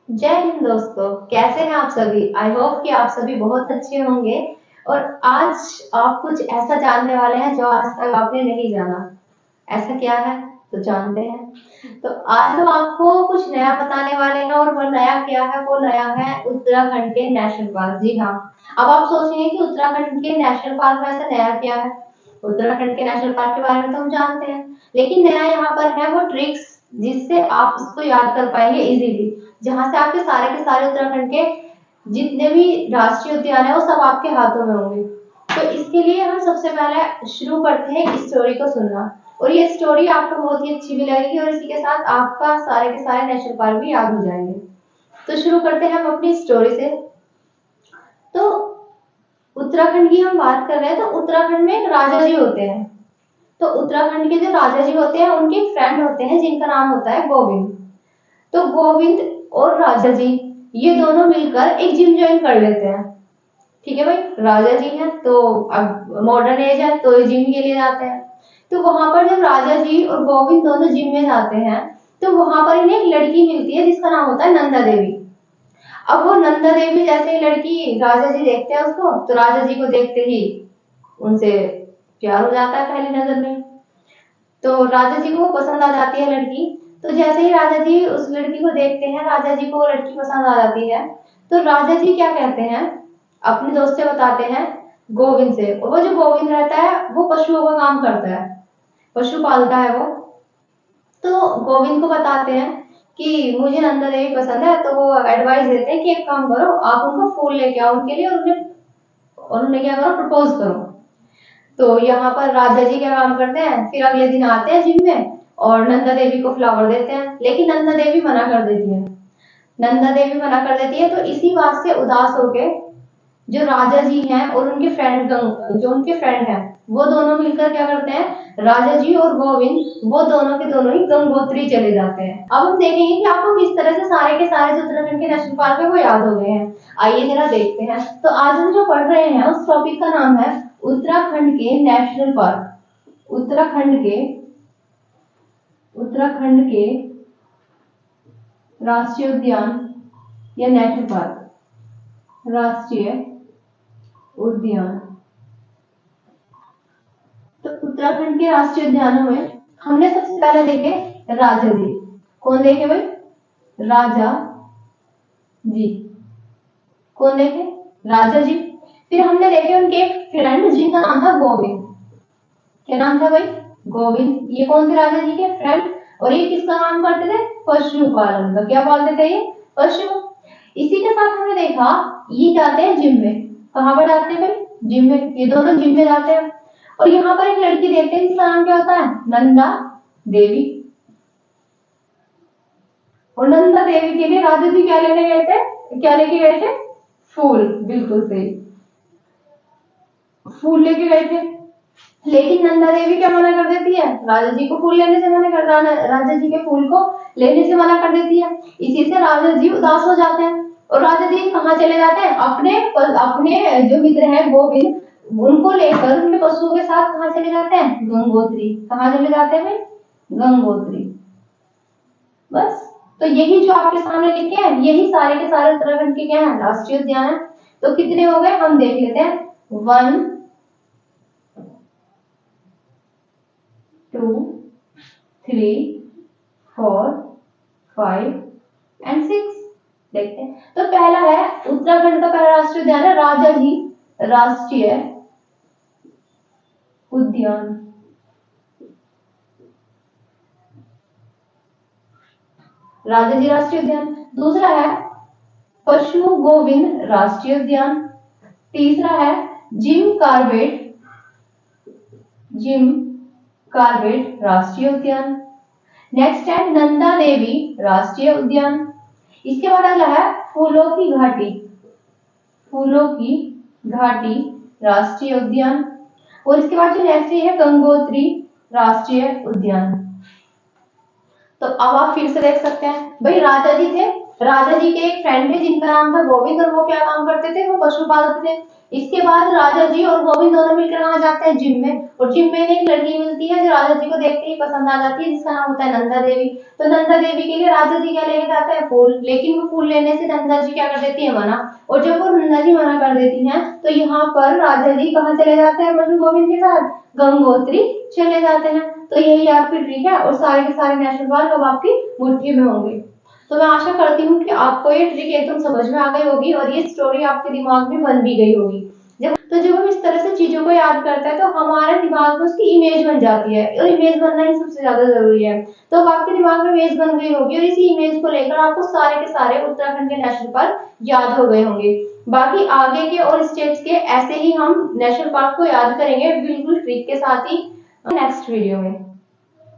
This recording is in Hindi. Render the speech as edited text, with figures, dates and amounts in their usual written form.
जय हिंद दोस्तों, कैसे हैं आप सभी। आई होप कि आप सभी बहुत अच्छे होंगे। और आज आप कुछ ऐसा जानने वाले हैं जो आज तक आपने नहीं जाना। ऐसा क्या है तो जानते हैं। तो आज हम आपको कुछ नया बताने वाले हैं और वो नया क्या है, वो नया है उत्तराखंड के नेशनल पार्क। जी हाँ। अब आप सोचेंगे कि उत्तराखंड के नेशनल पार्क में ऐसा नया क्या है। उत्तराखंड के नेशनल पार्क के बारे में तो हम जानते हैं, लेकिन नया यहाँ पर है वो ट्रिक्स जिससे आप इसको याद कर पाएंगे इजीली। जहाँ से आपके सारे के सारे उत्तराखंड के जितने भी राष्ट्रीय उद्यान है वो सब आपके हाथों में होंगे। तो इसके लिए हम सबसे पहले शुरू करते हैं इस स्टोरी को सुनना। और ये स्टोरी आपको बहुत ही अच्छी भी लगेगी और इसी के साथ आपका सारे के सारे नेशनल पार्क भी याद हो जाएंगे। तो शुरू करते हैं हम अपनी स्टोरी से। तो उत्तराखंड की हम बात कर रहे हैं, तो उत्तराखंड में एक राजा जी होते हैं। तो उत्तराखंड के जो राजा जी होते हैं उनके एक फ्रेंड होते हैं जिनका नाम होता है गोविंद। तो गोविंद और राजा जी ये दोनों मिलकर एक जिम ज्वाइन कर लेते हैं। ठीक है भाई, राजा जी हैं तो अब मॉडर्न एज है तो ये जिम के लिए जाते हैं। तो वहां पर जब राजा जी और गोविंद दोनों जिम में जाते हैं तो वहां पर इन्हें एक लड़की मिलती है जिसका नाम होता है नंदा देवी। अब वो नंदा देवी जैसे ही लड़की राजा जी देखते हैं उसको, तो राजा जी को देखते ही उनसे प्यार हो जाता है पहली नजर में। तो राजा जी को पसंद आ जाती है लड़की। तो जैसे ही राजा जी उस लड़की को देखते हैं, राजा जी को वो लड़की पसंद आ जाती है। तो राजा जी क्या कहते हैं, अपने दोस्त से बताते हैं गोविंद से। और वो जो गोविंद रहता है वो पशुओं का काम करता है, पशु पालता है वो। तो गोविंद को बताते हैं कि मुझे नंदा देवी पसंद है। तो वो एडवाइस देते हैं कि एक काम करो, आप उनको फूल लेके आओ उनके लिए और उन्हें क्या करो, प्रपोज करो। तो यहाँ पर राजा जी क्या काम करते हैं, फिर अगले दिन आते हैं जिम में और नंदा देवी को फ्लावर देते हैं, लेकिन नंदा देवी मना कर देती है। नंदा देवी मना कर देती है तो इसी बात से उदास होके जो राजा जी हैं और उनके फ्रेंड जो उनके फ्रेंड हैं वो दोनों मिलकर क्या करते हैं, राजा जी और गोविंद वो दोनों के दोनों ही गंगोत्री चले जाते हैं। अब हम देखेंगे कि आपको किस तरह से सारे के सारे जो उत्तराखंड के नेशनल पार्क है वो याद हो गए हैं। आइए जरा देखते हैं। तो आज हम जो पढ़ रहे हैं उस टॉपिक का नाम है उत्तराखंड के नेशनल पार्क। उत्तराखंड के राष्ट्रीय उद्यान या नेशनल पार्क, राष्ट्रीय उद्यान। तो उत्तराखंड के राष्ट्रीय उद्यानों में हमने सबसे पहले देखे राजा जी। कौन देखे भाई, राजा जी। कौन देखे, राजा जी। फिर हमने देखे उनके एक फ्रेंड जिनका नाम था गोविंद। क्या नाम था भाई, गोविंद। ये कौन थे, राजा जी के फ्रेंड। और ये किसका काम करते थे, पशुपालन का। क्या पालते थे ये, पशु। इसी के साथ हमने देखा ये जाते हैं जिम में। कहाँ पर जाते हैं भाई, जिम में। ये दोनों जिम में जाते हैं और यहाँ पर एक लड़की देखते हैं जिसका नाम क्या होता है, नंदा देवी। और नंदा देवी के लिए राजा जी क्या लेने गए थे, क्या लेके गए थे, फूल। बिल्कुल सही, फूल लेके गए थे। लेकिन नंदा देवी क्या मना कर देती है, राजा जी को फूल लेने से मना कर, राजा जी के फूल को लेने से मना कर देती है। इसी से राजा जी उदास हो जाते हैं और राजा जी कहाँ चले जाते हैं, अपने अपने जो मित्र है गोविंद उनको लेकर उनके पशुओं के साथ कहाँ चले जाते हैं, गंगोत्री। कहाँ चले जाते हैं भाई, गंगोत्री। बस। तो यही जो आपके सामने लिखे हैं यही सारे के सारे उत्तराखंड के क्या है, राष्ट्रीय उद्यान है। तो कितने हो गए हम देख लेते हैं, 1 2 3 4 5 एंड 6। देखते हैं। तो पहला है उत्तराखंड का पहला राष्ट्रीय उद्यान है राजा जी राष्ट्रीय उद्यान। राजा जी राष्ट्रीय उद्यान। दूसरा है पशु गोविंद राष्ट्रीय उद्यान। तीसरा है जिम कार्बेट राष्ट्रीय उद्यान। नेक्स्ट है नंदा देवी राष्ट्रीय उद्यान। इसके बाद अगला है फूलों की घाटी राष्ट्रीय उद्यान। और इसके बाद जो नेक्स्ट है गंगोत्री राष्ट्रीय उद्यान। तो अब आप फिर से देख सकते हैं भाई, राजा जी थे, राजा जी के एक फ्रेंड थे जिनका नाम था गोविंद, और वो क्या काम करते थे, वो पशुपालक थे। इसके बाद राजा जी और गोविंद दोनों मिलकर वहां जाते हैं जिम में, और जिम में एक लड़की मिलती है जो राजा जी को देखते ही पसंद आ जाती है, जिसका नाम होता है नंदा देवी। तो नंदा देवी के लिए राजा जी क्या लेके जाते हैं, फूल, लेकिन वो फूल लेने से नंदा जी क्या कर देती है, मना। और जब वो नंदा जी मना कर देती हैं तो यहाँ पर राजा जी कहाँ चले जाते हैं मजनू गोविंद के साथ, गंगोत्री चले जाते हैं। तो यही आपकी ट्रिक है, और सारे के सारे नेशनल पार्क अब आपकी मुट्ठी में होंगे। तो मैं आशा करती हूँ कि आपको ये ट्रिक एकदम समझ में आ गई होगी और ये स्टोरी आपके दिमाग में बन भी गई होगी। जब हम इस तरह से चीजों को याद करते हैं तो हमारे दिमाग में उसकी इमेज बन जाती है, और इमेज बनना ही सबसे ज्यादा जरूरी है। तो अब आपके दिमाग में इमेज बन गई होगी, और इसी इमेज को लेकर आपको सारे के सारे उत्तराखंड के नेशनल पार्क याद हो गए होंगे। बाकी आगे के और स्टेट्स के ऐसे ही हम नेशनल पार्क को याद करेंगे बिल्कुल ट्रिक के साथ ही नेक्स्ट वीडियो में।